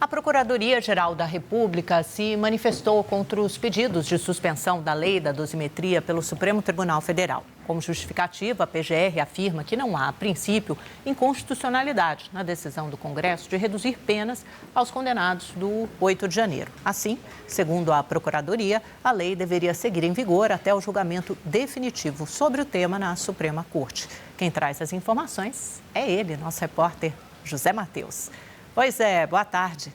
A Procuradoria-Geral da República se manifestou contra os pedidos de suspensão da lei da dosimetria pelo Supremo Tribunal Federal. Como justificativa, a PGR afirma que não há, a princípio, inconstitucionalidade na decisão do Congresso de reduzir penas aos condenados do 8 de janeiro. Assim, segundo a Procuradoria, a lei deveria seguir em vigor até o julgamento definitivo sobre o tema na Suprema Corte. Quem traz as informações é ele, nosso repórter José Matheus. Oi, Zé, boa tarde.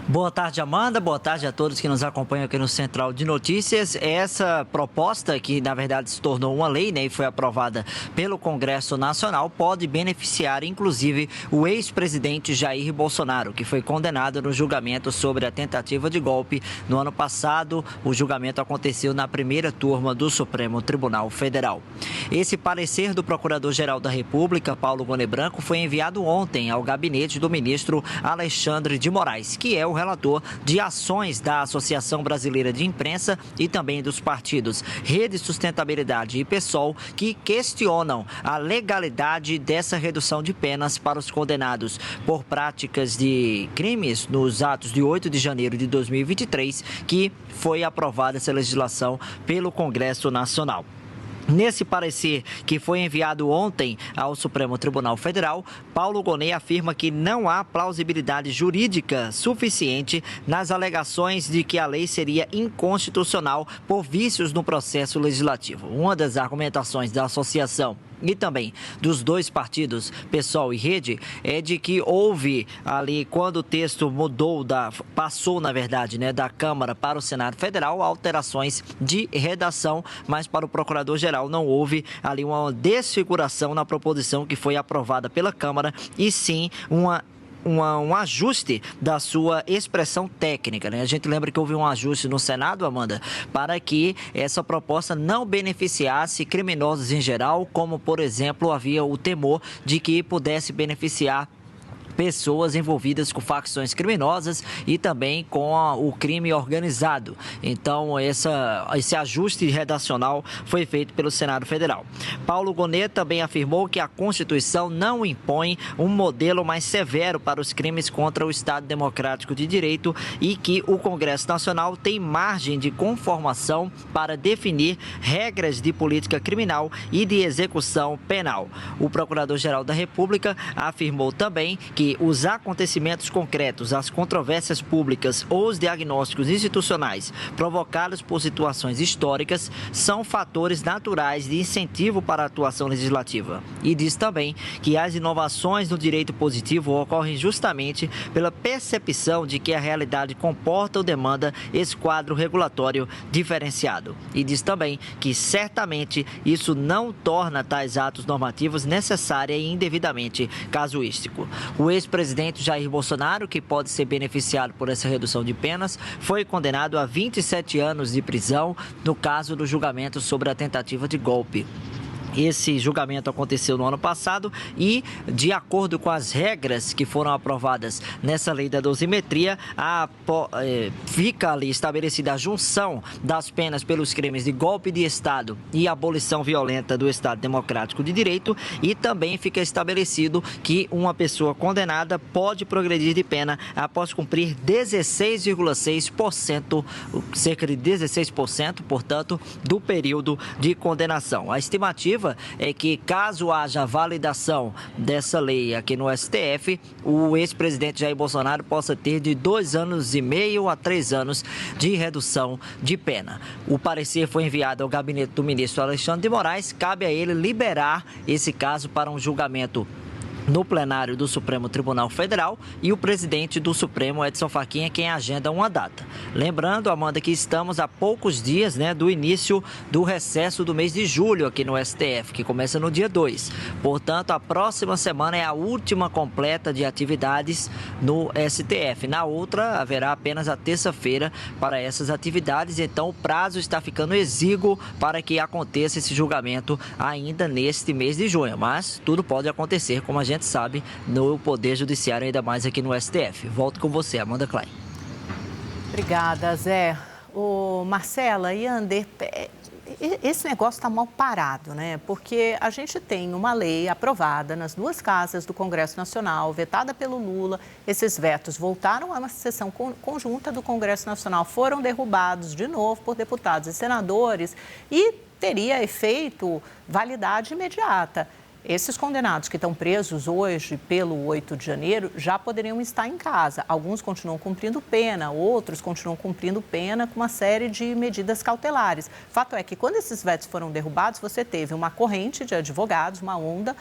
Boa tarde, Amanda. Boa tarde a todos que nos acompanham aqui no Central de Notícias. Essa proposta, que na verdade se tornou uma lei, né, e foi aprovada pelo Congresso Nacional, pode beneficiar inclusive o ex-presidente Jair Bolsonaro, que foi condenado no julgamento sobre a tentativa de golpe no ano passado. O julgamento aconteceu na primeira turma do Supremo Tribunal Federal. Esse parecer do Procurador-Geral da República, Paulo Gonet Branco, foi enviado ontem ao gabinete do ministro Alexandre de Moraes, que é o relator de ações da Associação Brasileira de Imprensa e também dos partidos Rede Sustentabilidade e PSOL, que questionam a legalidade dessa redução de penas para os condenados por práticas de crimes nos atos de 8 de janeiro de 2023, que foi aprovada essa legislação pelo Congresso Nacional. Nesse parecer que foi enviado ontem ao Supremo Tribunal Federal, Paulo Gonet afirma que não há plausibilidade jurídica suficiente nas alegações de que a lei seria inconstitucional por vícios no processo legislativo. Uma das argumentações da associação e também dos dois partidos, PSOL e Rede, é de que houve ali, quando o texto passou, na verdade, né, da Câmara para o Senado Federal, alterações de redação, mas para o Procurador-Geral não houve ali uma desfiguração na proposição que foi aprovada pela Câmara, e sim um ajuste da sua expressão técnica, né? A gente lembra que houve um ajuste no Senado, Amanda, para que essa proposta não beneficiasse criminosos em geral, como, por exemplo, havia o temor de que pudesse beneficiar pessoas envolvidas com facções criminosas e também com o crime organizado. Então, esse ajuste redacional foi feito pelo Senado Federal. Paulo Gonet também afirmou que a Constituição não impõe um modelo mais severo para os crimes contra o Estado Democrático de Direito e que o Congresso Nacional tem margem de conformação para definir regras de política criminal e de execução penal. O Procurador-Geral da República afirmou também que os acontecimentos concretos, as controvérsias públicas ou os diagnósticos institucionais provocados por situações históricas são fatores naturais de incentivo para a atuação legislativa. E diz também que as inovações no direito positivo ocorrem justamente pela percepção de que a realidade comporta ou demanda esse quadro regulatório diferenciado. E diz também que certamente isso não torna tais atos normativos necessária e indevidamente casuístico. O ex-presidente Jair Bolsonaro, que pode ser beneficiado por essa redução de penas, foi condenado a 27 anos de prisão no caso do julgamento sobre a tentativa de golpe. Esse julgamento aconteceu no ano passado e, de acordo com as regras que foram aprovadas nessa lei da dosimetria, fica ali estabelecida a junção das penas pelos crimes de golpe de Estado e abolição violenta do Estado Democrático de Direito, e também fica estabelecido que uma pessoa condenada pode progredir de pena após cumprir 16,6%, cerca de 16%, portanto, do período de condenação. A estimativa é que, caso haja validação dessa lei aqui no STF, o ex-presidente Jair Bolsonaro possa ter de 2 anos e meio a 3 anos de redução de pena. O parecer foi enviado ao gabinete do ministro Alexandre de Moraes. Cabe a ele liberar esse caso para um julgamento no plenário do Supremo Tribunal Federal, e o presidente do Supremo, Edson Fachin, é quem agenda uma data. Lembrando, Amanda, que estamos a poucos dias, né, do início do recesso do mês de julho aqui no STF, que começa no dia 2. Portanto, a próxima semana é a última completa de atividades no STF. Na outra, haverá apenas a terça-feira para essas atividades, então o prazo está ficando exíguo para que aconteça esse julgamento ainda neste mês de junho. Mas tudo pode acontecer, como a gente sabe, no Poder Judiciário, ainda mais aqui no STF. Volto com você, Amanda Klein. Obrigada, Zé. Marcela e Ander, esse negócio está mal parado, né? Porque a gente tem uma lei aprovada nas duas casas do Congresso Nacional, vetada pelo Lula. Esses vetos voltaram a uma sessão conjunta do Congresso Nacional, foram derrubados de novo por deputados e senadores e teria efeito, validade imediata. Esses condenados que estão presos hoje pelo 8 de janeiro já poderiam estar em casa. Alguns continuam cumprindo pena, outros continuam cumprindo pena com uma série de medidas cautelares. Fato é que quando esses vetos foram derrubados, você teve uma corrente de advogados, uma onda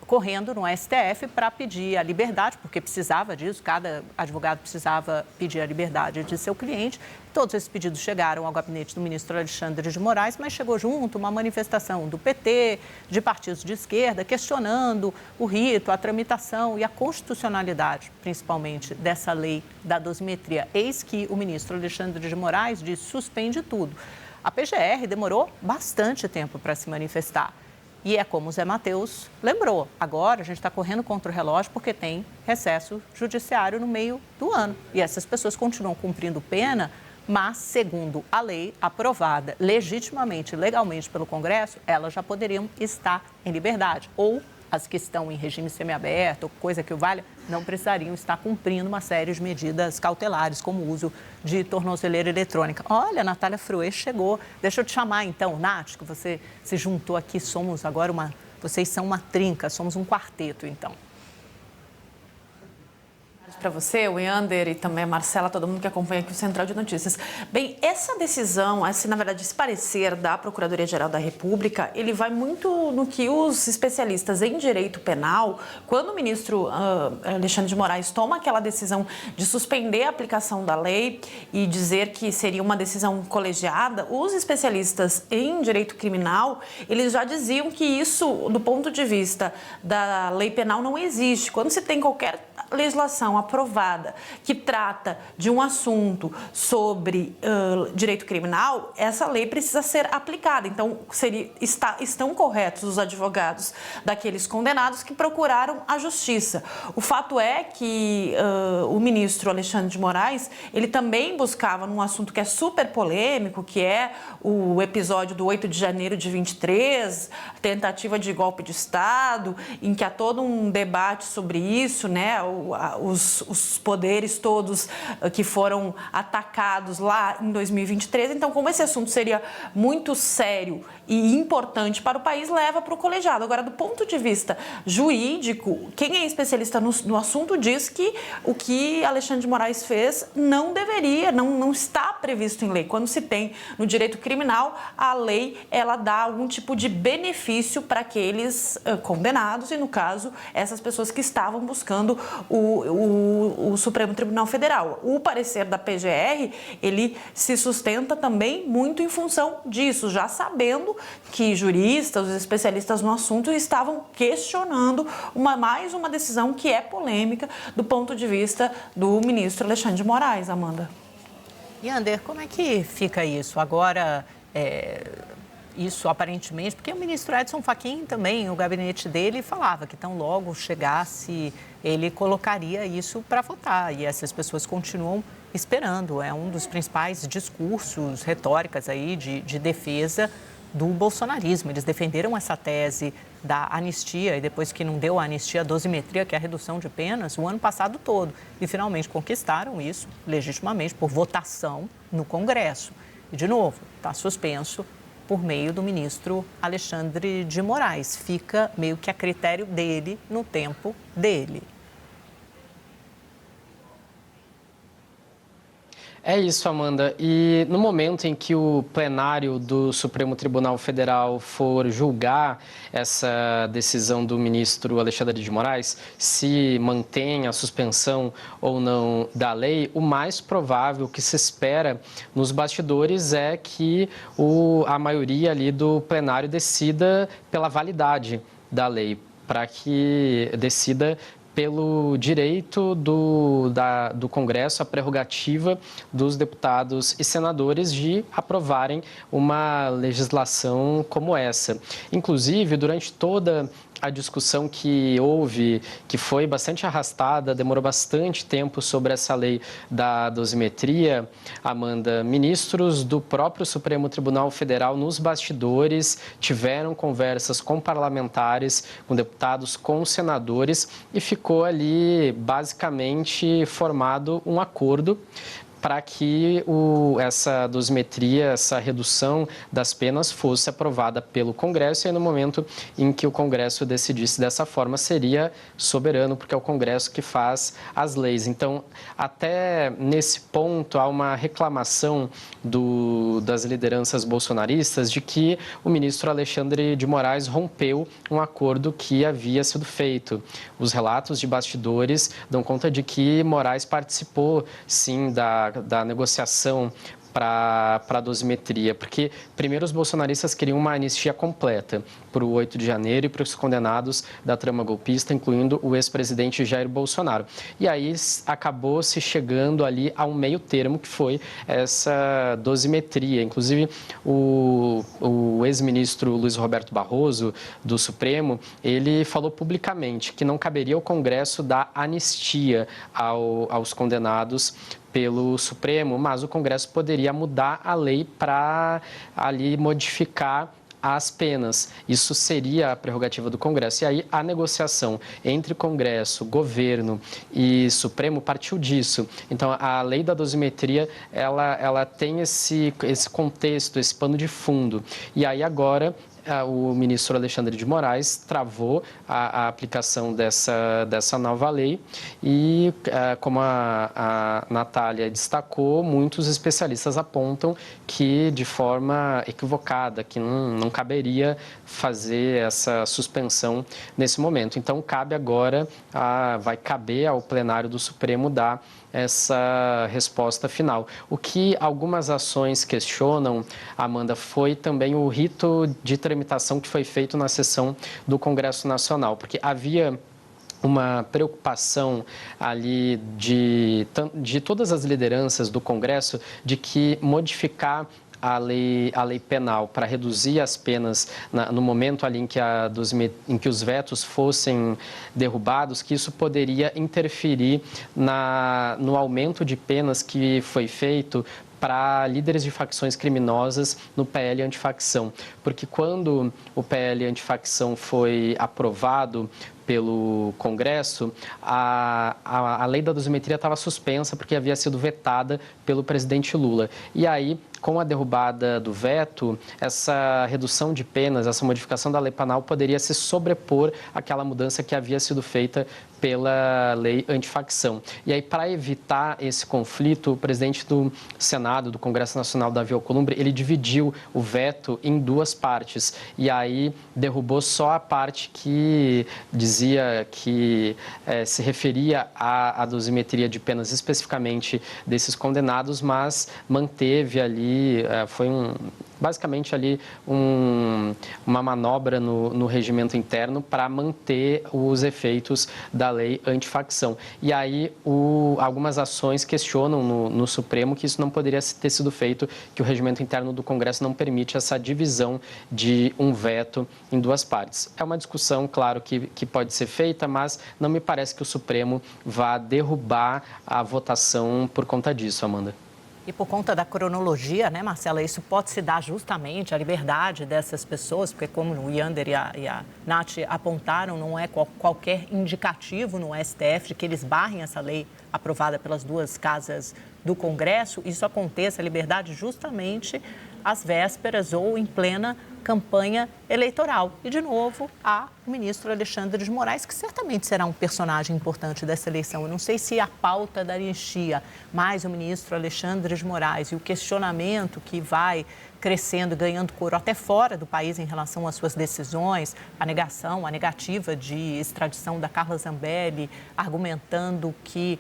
correndo no STF para pedir a liberdade, porque precisava disso, cada advogado precisava pedir a liberdade de seu cliente. Todos esses pedidos chegaram ao gabinete do ministro Alexandre de Moraes, mas chegou junto uma manifestação do PT, de partidos de esquerda, questionando o rito, a tramitação e a constitucionalidade, principalmente, dessa lei da dosimetria. Eis que o ministro Alexandre de Moraes disse: suspende tudo. A PGR demorou bastante tempo para se manifestar. E é como o Zé Matheus lembrou, agora a gente está correndo contra o relógio porque tem recesso judiciário no meio do ano. E essas pessoas continuam cumprindo pena, mas, segundo a lei aprovada legitimamente, legalmente pelo Congresso, elas já poderiam estar em liberdade. Ou as que estão em regime semiaberto, coisa que o valha, não precisariam estar cumprindo uma série de medidas cautelares, como o uso de tornozeleira eletrônica. Olha, a Natália Fruê chegou. Deixa eu te chamar, então, Nath, que você se juntou aqui. Somos agora vocês são uma trinca, somos um quarteto, então. Para você, o Yander e também a Marcela, todo mundo que acompanha aqui o Central de Notícias. Bem, essa decisão, na verdade, esse parecer da Procuradoria-Geral da República, ele vai muito no que os especialistas em direito penal, quando o ministro Alexandre de Moraes toma aquela decisão de suspender a aplicação da lei e dizer que seria uma decisão colegiada, os especialistas em direito criminal, eles já diziam que isso, do ponto de vista da lei penal, não existe. Quando se tem qualquer legislação aprovada que trata de um assunto sobre direito criminal, essa lei precisa ser aplicada. Então, estão corretos os advogados daqueles condenados que procuraram a justiça. O fato é que o ministro Alexandre de Moraes, ele também buscava num assunto que é super polêmico, que é o episódio do 8 de janeiro de 23, tentativa de golpe de Estado, em que há todo um debate sobre isso, né? Os poderes todos que foram atacados lá em 2023. Então, como esse assunto seria muito sério e importante para o país, leva para o colegiado. Agora, do ponto de vista jurídico, quem é especialista no assunto diz que o que Alexandre de Moraes fez não deveria, não está previsto em lei. Quando se tem no direito criminal, a lei ela dá algum tipo de benefício para aqueles condenados e, no caso, essas pessoas que estavam buscando o Supremo Tribunal Federal. O parecer da PGR, ele se sustenta também muito em função disso, já sabendo que juristas, os especialistas no assunto estavam questionando mais uma decisão que é polêmica do ponto de vista do ministro Alexandre de Moraes, Amanda. Yander, como é que fica isso? Agora, isso aparentemente, porque o ministro Edson Fachin também, o gabinete dele, falava que tão logo chegasse, ele colocaria isso para votar. E essas pessoas continuam esperando. É um dos principais discursos, retóricas aí de defesa do bolsonarismo. Eles defenderam essa tese da anistia e depois que não deu a anistia, a dosimetria, que é a redução de penas, o ano passado todo. E finalmente conquistaram isso legitimamente por votação no Congresso. E, de novo, está suspenso por meio do ministro Alexandre de Moraes. Fica meio que a critério dele, no tempo dele. É isso, Amanda. E no momento em que o plenário do Supremo Tribunal Federal for julgar essa decisão do ministro Alexandre de Moraes, se mantém a suspensão ou não da lei, o mais provável que se espera nos bastidores é que a maioria ali do plenário decida pela validade da lei, para que decida pelo direito do Congresso, a prerrogativa dos deputados e senadores de aprovarem uma legislação como essa. Inclusive, durante toda a discussão que houve, que foi bastante arrastada, demorou bastante tempo sobre essa lei da dosimetria, Amanda, ministros do próprio Supremo Tribunal Federal nos bastidores tiveram conversas com parlamentares, com deputados, com senadores e ficou ali basicamente formado um acordo para que essa dosimetria, essa redução das penas fosse aprovada pelo Congresso e aí, no momento em que o Congresso decidisse dessa forma, seria soberano, porque é o Congresso que faz as leis. Então, até nesse ponto, há uma reclamação das lideranças bolsonaristas de que o ministro Alexandre de Moraes rompeu um acordo que havia sido feito. Os relatos de bastidores dão conta de que Moraes participou, sim, da negociação para a dosimetria, porque primeiro os bolsonaristas queriam uma anistia completa para o 8 de janeiro e para os condenados da trama golpista, incluindo o ex-presidente Jair Bolsonaro. E aí acabou se chegando ali a um meio termo, que foi essa dosimetria. Inclusive, o ex-ministro Luiz Roberto Barroso, do Supremo, ele falou publicamente que não caberia ao Congresso dar anistia aos condenados pelo Supremo, mas o Congresso poderia mudar a lei para ali modificar as penas. Isso seria a prerrogativa do Congresso. E aí a negociação entre Congresso, governo e Supremo partiu disso. Então, a lei da dosimetria, ela tem esse contexto, esse pano de fundo. E aí agora o ministro Alexandre de Moraes travou a aplicação dessa nova lei e, como a Natália destacou, muitos especialistas apontam que, de forma equivocada, que não caberia fazer essa suspensão nesse momento. Então, cabe agora, vai caber ao plenário do Supremo dar essa resposta final. O que algumas ações questionam, Amanda, foi também o rito de tramitação que foi feito na sessão do Congresso Nacional, porque havia uma preocupação ali de todas as lideranças do Congresso de que modificar a lei penal para reduzir as penas no momento ali em que os vetos fossem derrubados, que isso poderia interferir no aumento de penas que foi feito para líderes de facções criminosas no PL antifacção. Porque quando o PL antifacção foi aprovado pelo Congresso, a lei da dosimetria estava suspensa porque havia sido vetada pelo presidente Lula. E aí, com a derrubada do veto, essa redução de penas, essa modificação da lei penal poderia se sobrepor àquela mudança que havia sido feita pela lei antifacção. E aí, para evitar esse conflito, o presidente do Senado, do Congresso Nacional, Davi Alcolumbre, ele dividiu o veto em duas partes. E aí, derrubou só a parte que dizia que se referia à dosimetria de penas especificamente desses condenados, mas manteve ali, basicamente ali uma manobra no regimento interno para manter os efeitos da lei antifacção. E aí algumas ações questionam no Supremo que isso não poderia ter sido feito, que o regimento interno do Congresso não permite essa divisão de um veto em duas partes. É uma discussão, claro, que pode ser feita, mas não me parece que o Supremo vá derrubar a votação por conta disso, Amanda. E por conta da cronologia, né, Marcela, isso pode se dar justamente a liberdade dessas pessoas, porque como o Yander e a Nath apontaram, não é qualquer indicativo no STF de que eles barrem essa lei aprovada pelas duas casas do Congresso. Isso aconteça, a liberdade, justamente às vésperas ou em plena campanha eleitoral. E, de novo, há o ministro Alexandre de Moraes, que certamente será um personagem importante dessa eleição. Eu não sei se a pauta da anistia, mais o ministro Alexandre de Moraes e o questionamento que vai crescendo, ganhando coro até fora do país em relação às suas decisões, a negativa de extradição da Carla Zambelli, argumentando que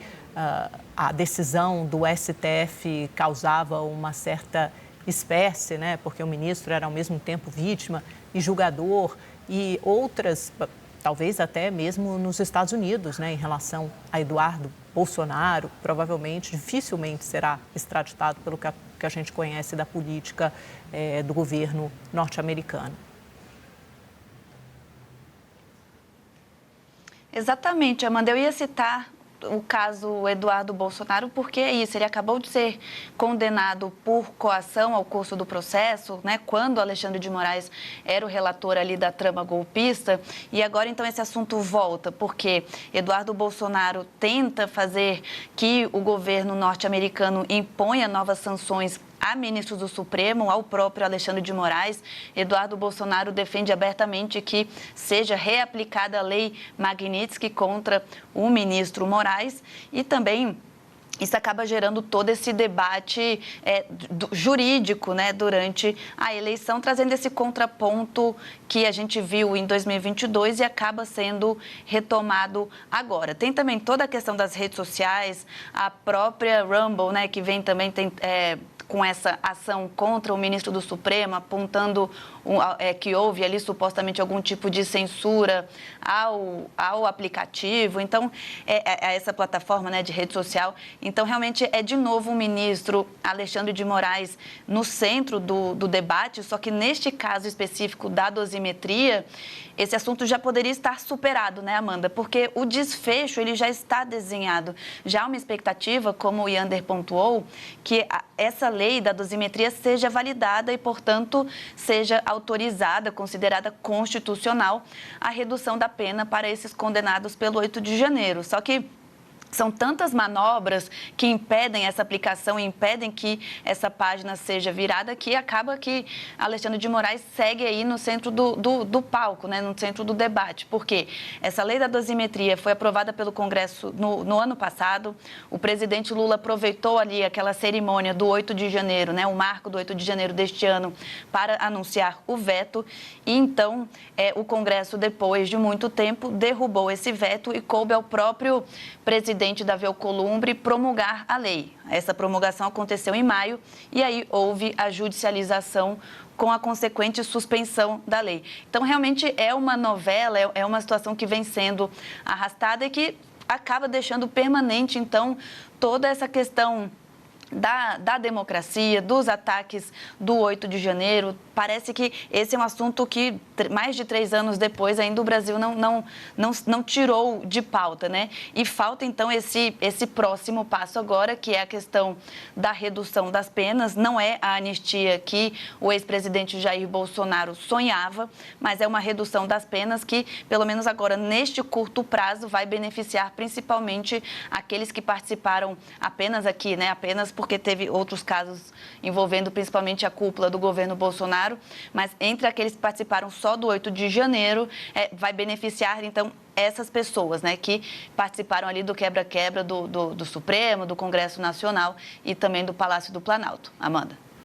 a decisão do STF causava uma certa espécie, né? Porque o ministro era ao mesmo tempo vítima e julgador, e outras, talvez até mesmo nos Estados Unidos, né? Em relação a Eduardo Bolsonaro, provavelmente, dificilmente será extraditado pelo que a gente conhece da política do governo norte-americano. Exatamente, Amanda. Eu ia citar o caso Eduardo Bolsonaro, porque é isso, ele acabou de ser condenado por coação ao curso do processo, né, quando Alexandre de Moraes era o relator ali da trama golpista, e agora então esse assunto volta, porque Eduardo Bolsonaro tenta fazer que o governo norte-americano imponha novas sanções a ministros do Supremo, ao próprio Alexandre de Moraes. Eduardo Bolsonaro defende abertamente que seja reaplicada a lei Magnitsky contra o ministro Moraes e também isso acaba gerando todo esse debate jurídico, né, durante a eleição, trazendo esse contraponto que a gente viu em 2022 e acaba sendo retomado agora. Tem também toda a questão das redes sociais, a própria Rumble, né, que vem também com essa ação contra o ministro do Supremo, apontando que houve ali supostamente algum tipo de censura ao aplicativo. Então, essa plataforma, né, de rede social. Então, realmente, é de novo o ministro Alexandre de Moraes no centro do debate, só que neste caso específico da dosimetria, esse assunto já poderia estar superado, né, Amanda? Porque o desfecho, ele já está desenhado. Já há uma expectativa, como o Yander pontuou, que essa lei da dosimetria seja validada e, portanto, seja autorizada, considerada constitucional, a redução da pena para esses condenados pelo 8 de janeiro. Só que são tantas manobras que impedem essa aplicação, impedem que essa página seja virada, que acaba que Alexandre de Moraes segue aí no centro do palco, né, no centro do debate. Por quê? Essa lei da dosimetria foi aprovada pelo Congresso no ano passado. O presidente Lula aproveitou ali aquela cerimônia do 8 de janeiro, né, o marco do 8 de janeiro deste ano, para anunciar o veto. E então, o Congresso, depois de muito tempo, derrubou esse veto e coube ao próprio presidente Davi Alcolumbre promulgar a lei. Essa promulgação aconteceu em maio e aí houve a judicialização com a consequente suspensão da lei. Então, realmente é uma novela, é uma situação que vem sendo arrastada e que acaba deixando permanente, então, toda essa questão da democracia, dos ataques do 8 de janeiro. Parece que esse é um assunto que, mais de 3 anos depois, ainda o Brasil não tirou de pauta, né? E falta, então, esse próximo passo agora, que é a questão da redução das penas. Não é a anistia que o ex-presidente Jair Bolsonaro sonhava, mas é uma redução das penas que, pelo menos agora, neste curto prazo, vai beneficiar principalmente aqueles que participaram apenas aqui, né? Apenas porque teve outros casos envolvendo principalmente a cúpula do governo Bolsonaro, mas entre aqueles que participaram só do 8 de janeiro, vai beneficiar, então, essas pessoas, né, que participaram ali do quebra-quebra do Supremo, do Congresso Nacional e também do Palácio do Planalto. Amanda.